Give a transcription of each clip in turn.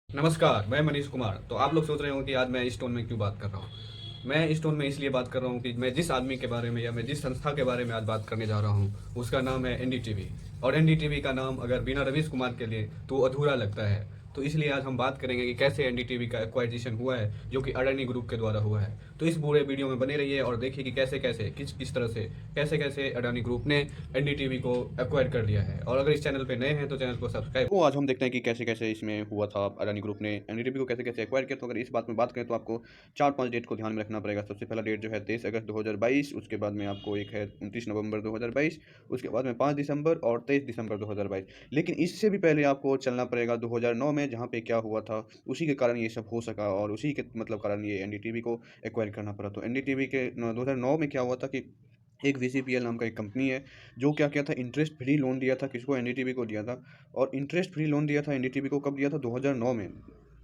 नमस्कार, मैं मनीष कुमार। तो आप लोग सोच रहे हो कि आज मैं इस टोन में क्यों बात कर रहा हूँ। मैं इस टोन में इसलिए बात कर रहा हूँ कि मैं जिस आदमी के बारे में या मैं जिस संस्था के बारे में आज बात करने जा रहा हूँ, उसका नाम है एनडीटीवी। और एनडीटीवी का नाम अगर बिना रवीश कुमार के लिए तो अधूरा लगता है। तो इसलिए आज हम बात करेंगे कि कैसे एनडीटीवी का एक्वाजिशन हुआ है, जो कि अडानी ग्रुप के द्वारा हुआ है। तो इस पूरे वीडियो में बने रहिए और देखिए कि कैसे कैसे किस किस तरह से कैसे कैसे अडानी ग्रुप ने एनडीटीवी को एक्वायर कर लिया है। और अगर इस चैनल पे नए हैं तो चैनल को सब्सक्राइब। तो आज हम देखते हैं कि कैसे कैसे इसमें हुआ था, अडानी ग्रुप ने एनडीटीवी को कैसे कैसे एक्वायर किया। तो अगर इस बात में बात करें तो आपको 4-5 डेट को ध्यान में रखना पड़ेगा। सबसे पहला डेट जो है 23 अगस्त 2022, उसके बाद में आपको एक है 29 नवंबर 2022, उसके बाद में 5 दिसंबर और 23 दिसंबर 2022। लेकिन इससे भी पहले आपको चलना पड़ेगा 2009 में, जहाँ पे क्या हुआ था, उसी के कारण ये सब हो सका और उसी के मतलब कारण ये एनडीटीवी को एक्वायर करना पड़ा। तो एनडीटीवी के 2009 में क्या हुआ था कि एक वीसीपीएल नाम का एक कंपनी है, जो क्या किया था, इंटरेस्ट फ्री लोन दिया था, किसको, एनडीटीवी को दिया था। और इंटरेस्ट फ्री लोन दिया था एनडीटीवी को, कब दिया था, 2009 में,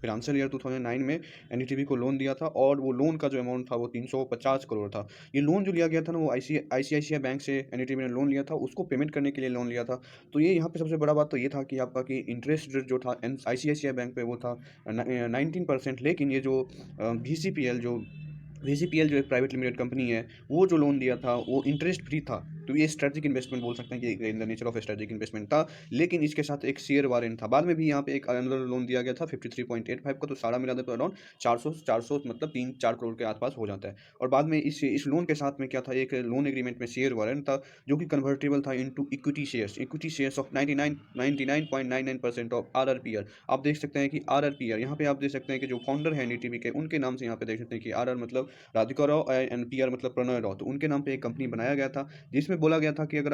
फाइनेंशियल ईयर 2009 में एनडीटीवी को लोन दिया था। और वो लोन का जो अमाउंट था वो 350 करोड़ था। ये लोन जो लिया गया था ना, वो आईसीआईसीआई बैंक से एनडीटीवी ने लोन लिया था, उसको पेमेंट करने के लिए लोन लिया था। तो ये यहाँ पे सबसे बड़ा बात तो ये था कि आपका कि इंटरेस्ट रेट जो था आईसीआईसीआई बैंक पे वो था 19%। लेकिन ये जो वीसीपीएल जो एक प्राइवेट लिमिटेड कंपनी है, वो जो लोन दिया था वो इंटरेस्ट फ्री था। तो ये स्ट्रेटेजिक इन्वेस्टमेंट बोल सकते हैं कि in the nature of strategic investment था। लेकिन इसके साथ एक शेयर वारंट था। बाद में भी यहाँ पे एक अनदर लोन दिया गया था 53.85 का। तो सारा मिला दे तो अराउंड 400 मतलब 3-4 करोड़ के आसपास हो जाता है। और बाद में इस लोन के साथ में क्या था, एक लोन एग्रीमेंट में शेयर वारंट था, जो कि कन्वर्टेबल था into equity shares of 99.99% of RRPR. आप देख सकते हैं कि आरआरपीआर, यहाँ पे आप देख सकते हैं कि जो फाउंडर है एनडीटीवी के, उनके नाम से यहाँ पे देख सकते हैं कि आरआर मतलब राधिका राव एंड पीआर मतलब प्रणय राव। तो उनके नाम पे एक कंपनी बनाया गया था, जिसमें बोला गया था कि अगर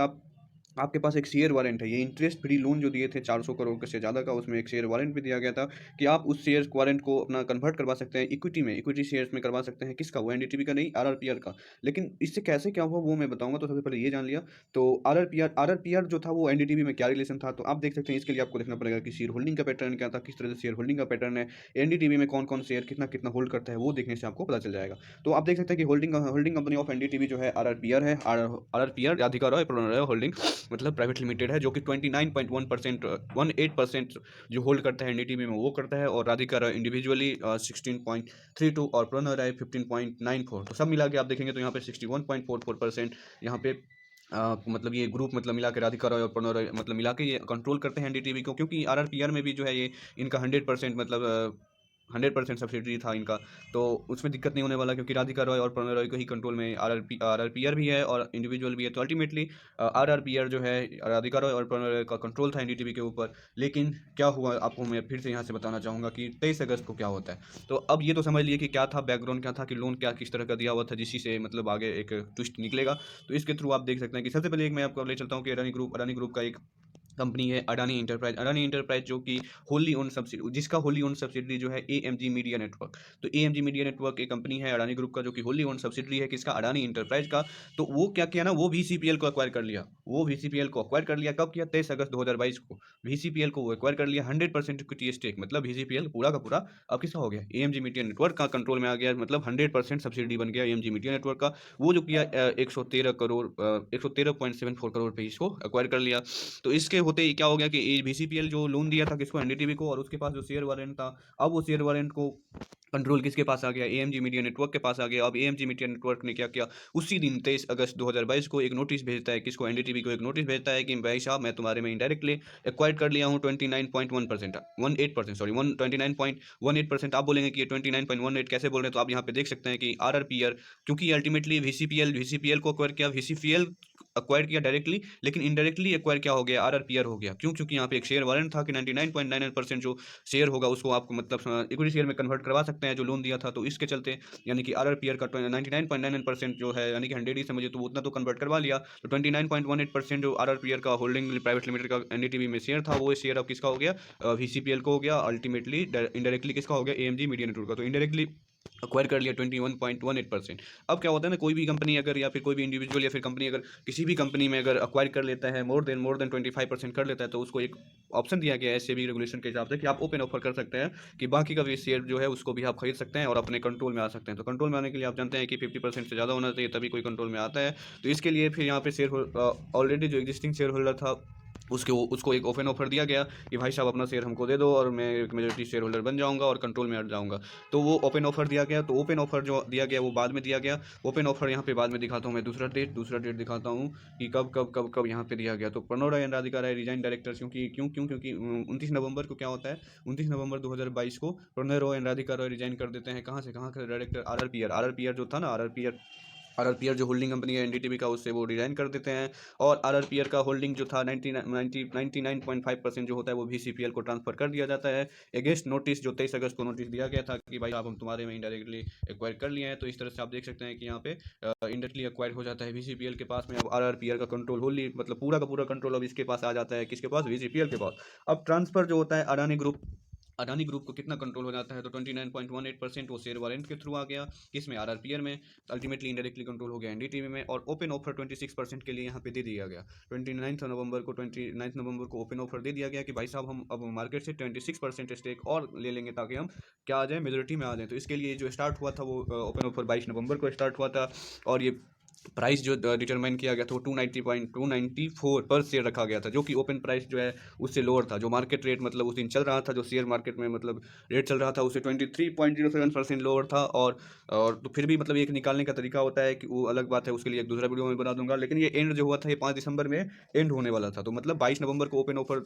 आपके पास एक शेयर वारंट है, ये इंटरेस्ट फ्री लोन जो दिए थे 400 करोड़ के से ज़्यादा का, उसमें एक शेयर वारंट भी दिया गया था कि आप उस शेयर वारंट को अपना कन्वर्ट करवा सकते हैं इक्विटी में, इक्विटी शेयर्स में करवा सकते हैं। किसका, वो एनडीटीवी का नहीं, आरआरपीआर का। लेकिन इससे कैसे क्या हुआ वो मैं बताऊंगा। तो सबसे पहले ये जान लिया। तो आरआरपीआर जो था वो एनडीटीवी में क्या रिलेशन था, तो आप देख सकते हैं। इसके लिए आपको देखना पड़ेगा कि शेयर होल्डिंग का पैटर्न क्या था, किस तरह से शेयर होल्डिंग का पैटर्न है, एनडीटीवी में कौन कौन शेयर कितना कितना होल्ड करता है, वो देखने से आपको पता चल जाएगा। तो आप देख सकते हैं कि होल्डिंग कंपनी ऑफ एनडीटीवी जो है आरआरपीआर है। आरआरपीआर राधिका रॉय प्रणय रॉय होल्डिंग मतलब प्राइवेट लिमिटेड है, जो कि 29.1% 18% जो होल्ड करता है एनडीटीवी में वो करता है। और राधिका रॉय इंडिविजुअली 16.32 और प्रणय राय 15.94। तो सब मिला के आप देखेंगे तो यहाँ पे 61.44% यहाँ पे मतलब ये ग्रुप मतलब मिला के राधिका रॉय और प्रणय रॉय मतलब मिला के ये कंट्रोल करते हैं एनडीटीवी को। क्योंकि आरआरपीआर में भी जो है ये इनका 100% मतलब 100% सब्सिडी था इनका। तो उसमें दिक्कत नहीं होने वाला, क्योंकि राधिका रॉय और प्रणय रॉय को ही कंट्रोल में आरआरपीआर भी है और इंडिविजुअल भी है। तो अल्टीमेटली आरआरपीआर जो है, राधिका रॉय और प्रणय रॉय का कंट्रोल था एनडीटीवी के ऊपर। लेकिन क्या हुआ, आपको मैं फिर से यहाँ से बताना चाहूँगा कि 23 अगस्त को क्या होता है। तो अब ये तो समझ लिए कि क्या था, बैकग्राउंड क्या था, कि लोन क्या किस तरह का दिया हुआ था, जिससे से मतलब आगे एक ट्विस्ट निकलेगा। तो इसके थ्रू आप देख सकते हैं कि सबसे पहले एक मैं आपको ले चलता हूँ कि अडानी ग्रुप का एक कंपनी है अडानी इंटरप्राइज जो कि होली ओन सब्सिडी, जिसका होली ओन सब्सिडरी जो है एएमजी मीडिया नेटवर्क। तो एएमजी मीडिया नेटवर्क एक कंपनी है अडानी ग्रुप का, जो कि होली ओन सब्सिडरी है किसका, अडानी इंटरप्राइज का। तो वो क्या किया ना, वो वीसीपीएल को एक्वायर कर लिया। कब किया, 23 अगस्त 2022 को वीसीपीएल को वो एक्वायर कर लिया। 100% इक्विटी स्टेक, मतलब वीसीपीएल पूरा का पूरा अब किसका हो गया, एएमजी मीडिया नेटवर्क का कंट्रोल में आ गया। मतलब 100% सब्सिडी बन गया एएमजी मीडिया नेटवर्क का। वो जो किया 113.74 करोड़ पे इसको एक्वायर कर लिया। तो इसके होते ही क्या हो गया कि वीसीपीएल जो लोन दिया था किसको, एनडीटीवी को, और उसके पास जो शेयर वारंट था, अब वो शेयर वारंट को कंट्रोल किसके पास आ गया, एएमजी मीडिया नेटवर्क के पास आ गया। अब एएमजी मीडिया नेटवर्क ने क्या किया, उसी दिन 23 अगस्त 2022 को एक नोटिस भेजता है किसको, एनडीटीवी को एक नोटिस भेजता है कि भाई साहब मैं तुम्हारे में इंडायरेक्टली एक्वायर कर लिया हूँ 29.1%, 18% सॉरी 29.18%। आप बोलेंगे कि ये 29.18 कैसे बोल रहे हैं। तो आप यहाँ पे देख सकते हैं कि आरआरपीआर, क्योंकि अल्टीमेटली वीसीपीएल को एक्वायर किया, वीसीपीएल एक्वायर किया डायरेक्टली, लेकिन इनडायरेक्टली एक्वायर क्या हो गया, आरआरपीआर हो गया। क्यों, क्योंकि यहाँ पे एक शेयर वारंट था कि 99.99% जो शेयर होगा उसको आपको मतलब इक्विटी शेयर में कन्वर्ट करवा सकते हैं जो लोन दिया था। तो इसके चलते यानी कि आरआरपीआर का 99.99% जो है, यानी कि 100 ही समझिए, तो उतना तो कन्वर्ट करवा लिया। तो 29.18% जो आरआरपीआर का होल्डिंग प्राइवेट लिमिटेड का एनडीटीवी में शेयर था, वो शेयर अब किसका हो गया, वीसीपीएल को हो गया। अल्टीमेटली इनडायरेक्टली किसका हो गया, एएमजी मीडिया नेटवर्क का। तो इनडायरेक्टली एक्वायर कर लिया 21.18%। अब क्या होता है ना, कोई भी कंपनी अगर या फिर कोई भी इंडिविजुअल या फिर कंपनी अगर किसी भी कंपनी में अगर एक्वायर कर लेता है, मोर देन 25% कर लेता है, तो उसको एक ऑप्शन दिया गया है एसएबी रेगुलेशन के हिसाब से कि आप ओपन ऑफर कर सकते हैं कि बाकी का भी शेयर जो है उसको भी आप खरीद सकते हैं और अपने कंट्रोल में आ सकते हैं। तो कंट्रोल में आने के लिए आप जानते हैं कि 50% से ज़्यादा होना चाहिए, तभी कोई कंट्रोल में आता है। तो इसके लिए फिर यहाँ पे शेयर ऑलरेडी जो एग्जिस्टिंग शेयर होल्डर था उसको एक ओपन ऑफर दिया गया कि भाई साहब अपना शेयर हमको दे दो और मैं एक मेजोरिटी शेयर होल्डर बन जाऊंगा और कंट्रोल में हट जाऊंगा। तो वो ओपन ऑफर दिया गया। तो ओपन ऑफर जो दिया गया वो बाद में दिया गया। ओपन ऑफर यहाँ पे बाद में दिखाता हूँ मैं, दूसरा डेट दिखाता हूँ कि कब कब कब कब यहाँ पे दिया गया। तो Pranav Roy and Radhika Roy resign director, क्योंकि 29 नवंबर को क्या होता है, 29 नवंबर 2022 को प्रणव रॉय एंड राधिका रॉय रिजाइन कर देते हैं। कहाँ से कहाँ का डायरेक्टर, आरआरपीआर जो था ना, आरआरपीआर जो होल्डिंग कंपनी है एनडीटीवी का, उससे वो रिजाइन कर देते हैं। और आरआरपीआर का होल्डिंग जो था 99.5% जो होता है वो VCPL को ट्रांसफर कर दिया जाता है अगेंस्ट नोटिस, जो 23 अगस्त को नोटिस दिया गया था कि भाई आप हम तुम्हारे में इनडायरेक्टली एक्वायर कर लिए हैं। तो इस तरह से आप देख सकते हैं कि यहाँ पे इनडायरेक्टली एक्वायर हो जाता है VCPL के पास में। अब आरआरपीआर का कंट्रोल होली मतलब पूरा का पूरा कंट्रोल अब इसके पास आ जाता है, किसके पास, VCPL के पास। अब ट्रांसफर जो होता है अडानी ग्रुप को कितना कंट्रोल हो जाता है, तो 29.18% वो शेयर वारंट के थ्रू आ गया, किसमें, आरआरपीआर में। अल्टीमेटली इनडायरेक्टली कंट्रोल हो गया एनडीटीवी में। और ओपन ऑफर 26% के लिए यहाँ पे दे दिया गया। 29 नवंबर को ओपन ऑफर दे दिया गया कि भाई साहब हम अब मार्केट से 26% स्टेक और ले लेंगे ताकि हम क्या आ जाए, मेजोरिटी में आ जाए। तो इसके लिए जो स्टार्ट हुआ था वो ओपन ऑफर 22 नवंबर को स्टार्ट हुआ था। और ये प्राइस जो डिटरमाइन किया गया था वो 290.294 पर शेयर रखा गया था, जो कि ओपन प्राइस जो है उससे लोअर था। जो मार्केट रेट मतलब उस दिन चल रहा था, जो शेयर मार्केट में मतलब रेट चल रहा था, उससे 23.07% लोअर था। और तो फिर भी मतलब एक निकालने का तरीका होता है कि वो अलग बात है, उसके लिए एक दूसरा वीडियो में बना दूंगा। लेकिन ये एंड जो हुआ था ये 5 दिसंबर में एंड होने वाला था। तो मतलब 22 नवंबर को ओपन ऑफर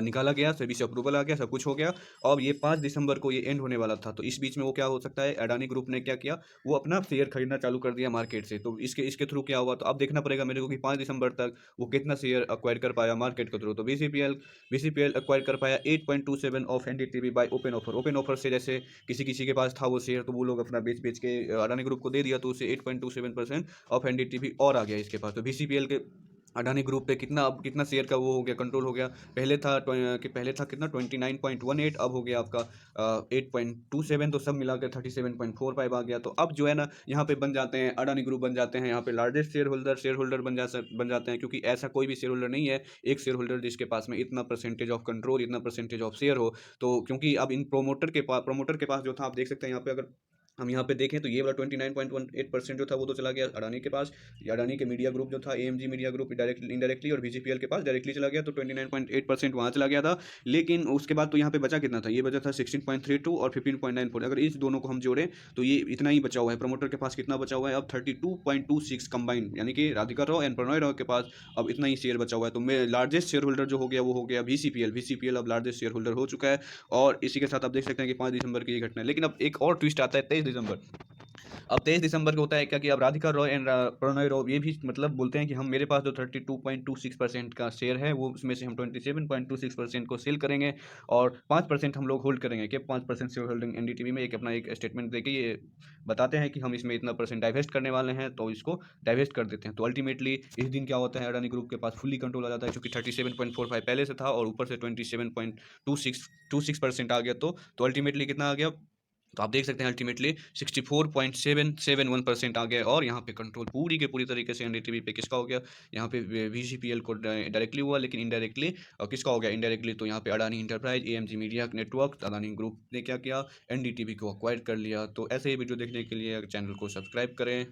निकाला गया, सभी से अप्रूवल आ गया, सब कुछ हो गया। और ये 5 दिसंबर को ये एंड होने वाला था। तो इस बीच में वो क्या हो सकता है, अडानी ग्रुप ने क्या किया, वो अपना शेयर खरीदना चालू कर दिया मार्केट से। तो इसके थ्रू क्या हुआ, तो अब देखना पड़ेगा मेरे को कि 5 दिसंबर तक वो कितना शेयर एक्वायर कर पाया मार्केट के थ्रू। तो VCPL एक्वायर कर पाया 8.27 of NDTV bye open offer से। जैसे किसी किसी के पास था वो शेयर, तो वो लोग अपना बेच बेच के अडानी ग्रुप को दे दिया, तो उससे 8.27% ऑफ एनडीटीवी और आ गया इसके पास। तो VCPL के अडानी ग्रुप पे कितना, अब कितना शेयर का वो हो गया, कंट्रोल हो गया। पहले था कितना 29.18, अब हो गया आपका 8.27। तो सब मिलाकर 37.45 आ गया। तो अब जो है ना यहाँ पे बन जाते हैं, अडानी ग्रुप बन जाते हैं यहाँ पे लार्जेस्ट शेयर होल्डर बन जाते हैं। क्योंकि ऐसा कोई भी शेयर होल्डर नहीं है, एक शेयर होल्डर जिसके पास में इतना परसेंटेज ऑफ कंट्रोल, इतना परसेंटेज ऑफ शेयर हो। तो क्योंकि अब इन प्रोमोटर के पास जो था, आप देख सकते हैं यहाँ पे, अगर हम यहाँ पे देखें तो ये वाला 29.18% जो था वो तो चला गया अडानी के पास। ये अडानी के मीडिया ग्रुप जो था, AMG media group, directly indirectly, और VCPL के पास डायरेक्टली चला गया। तो 29.8% वहाँ चला गया था। लेकिन उसके बाद तो यहाँ पे बचा कितना था, ये बचा था 16.32 और 15.94। अगर इस दोनों को हम जोड़ें तो ये इतना ही बचा हुआ है। प्रमोटर के पास कितना बचा हुआ है अब, 32.26 कंबाइंड, यानी कि राधिका राव एंड प्रणय राव के पास अब इतना ही शेयर बचा हुआ है। तो मैं लार्जेस्ट शेयर होल्डर जो हो गया वो हो गया VCPL अब लार्जेस्ट शेयर होल्डर हो चुका है। और इसी के साथ आप देख सकते हैं कि 5 दिसंबर की ये घटना है। लेकिन अब एक और ट्विस्ट आता है 23 दिसंबर। अब 23 दिसंबर को होता है क्या कि अब राधिका रॉय एंड प्रणय रॉय ये भी मतलब बोलते हैं कि हम, मेरे पास जो 32.26% का शेयर है वो, उसमें से हम 27.26% को सेल करेंगे और 5% हम लोग होल्ड करेंगे। कि 5% शेयर होल्डिंग एनडीटीवी में एक अपना एक स्टेटमेंट देके ये बताते हैं कि हम इसमें इतना परसेंट डाइवेस्ट करने वाले हैं, तो इसको डाइवेस्ट कर देते हैं। तो अल्टीमेटली इस दिन क्या होता है, अडानी ग्रुप के पास फुली कंट्रोल आ जाता है, क्योंकि 37.45 पहले से था और ऊपर से 27.26% आ गया। तो अल्टीमेटली कितना आ गया, तो आप देख सकते हैं अल्टीमेटली 64.771% आ गया। और यहाँ पे कंट्रोल पूरी के पूरी तरीके से एनडीटीवी पे किसका हो गया, यहाँ पे VCPL को डायरेक्टली हुआ, लेकिन इनडायरेक्टली किसका हो गया इनडायरेक्टली, तो यहाँ पे Adani enterprise, AMG media network, Adani group ने क्या किया, एनडीटीवी को अक्वायर कर लिया। तो ऐसे ही वीडियो देखने के लिए चैनल को सब्सक्राइब करें।